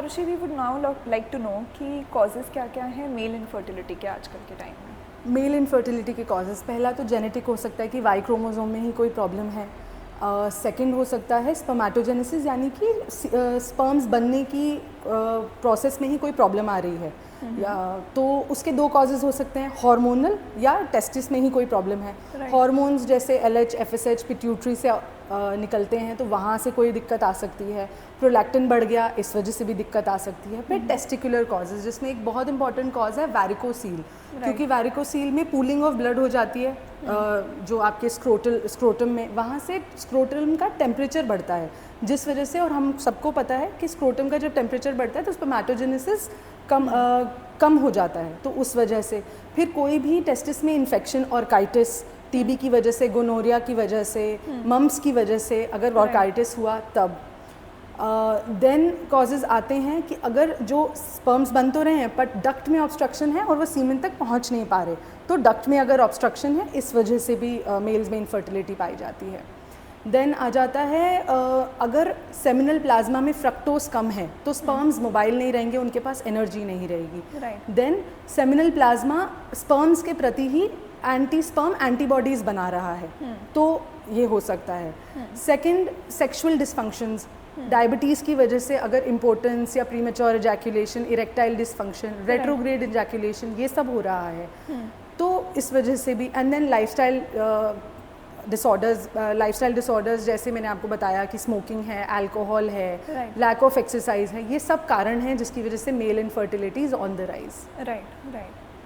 Arushi, we would now like to know कि causes क्या क्या हैं मेल इनफर्टिलिटी के आजकल के टाइम में। मेल इनफर्टिलिटी के कॉजेज़, पहला तो जेनेटिक हो सकता है कि वाई क्रोमोसोम में ही कोई प्रॉब्लम है। सेकंड हो सकता है स्पर्मेटोजेनेसिस, यानी कि स्पर्म्स बनने की प्रोसेस में ही कोई प्रॉब्लम आ रही है, या तो उसके दो कॉजेज़ हो सकते हैं, हार्मोनल या टेस्टिस में ही कोई प्रॉब्लम है। हार्मोन्स जैसे LH, FSH पिट्यूटरी से निकलते हैं तो वहाँ से कोई दिक्कत आ सकती है। प्रोलैक्टिन बढ़ गया, इस वजह से भी दिक्कत आ सकती है। फिर टेस्टिकुलर कॉजेज़, जिसमें एक बहुत इंपॉर्टेंट कॉज है वैरिकोसील, क्योंकि वैरिकोसील में पूलिंग ऑफ ब्लड हो जाती है जो आपके स्क्रोटम में, वहाँ से स्क्रोटम का टेम्परेचर बढ़ता है, जिस वजह से, और हम सबको पता है कि स्क्रोटम का जब टेम्परेचर बढ़ता है तो स्पर्मेटोजेनेसिस कम हो जाता है, तो उस वजह से। फिर कोई भी टेस्टिस में इन्फेक्शन, ऑर्काइटिस, टीबी की वजह से, गोनोरिया की वजह से, मम्स की वजह से, अगर ऑर्काइटिस हुआ तब। देन कॉजेज़ आते हैं कि अगर जो स्पर्म्स बन तो रहे हैं बट डक्ट में ऑब्स्ट्रक्शन है और वो सीमेन तक पहुंच नहीं पा रहे, तो डक्ट में अगर ऑब्स्ट्रक्शन है, इस वजह से भी मेल्स में इनफर्टिलिटी पाई जाती है। देन आ जाता है अगर सेमिनल प्लाज्मा में फ्रक्टोज कम है तो स्पर्म्स मोबाइल नहीं रहेंगे, उनके पास एनर्जी नहीं रहेगी। देन सेमिनल प्लाज्मा स्पर्म्स के प्रति ही एंटी स्पर्म एंटीबॉडीज़ बना रहा है, तो ये हो सकता है। सेकंड, सेक्सुअल डिसफंक्शंस, डायबिटीज़ की वजह से अगर इम्पोर्टेंस या premature ejaculation, erectile dysfunction, retrograde ejaculation, ये सब हो रहा है, तो इस वजह से भी। एंड देन लाइफस्टाइल डिसऑर्डर्स जैसे मैंने आपको बताया कि स्मोकिंग है, अल्कोहल है, लैक ऑफ एक्सरसाइज है, ये सब कारण हैं जिसकी वजह से male infertility is on the rise. Right.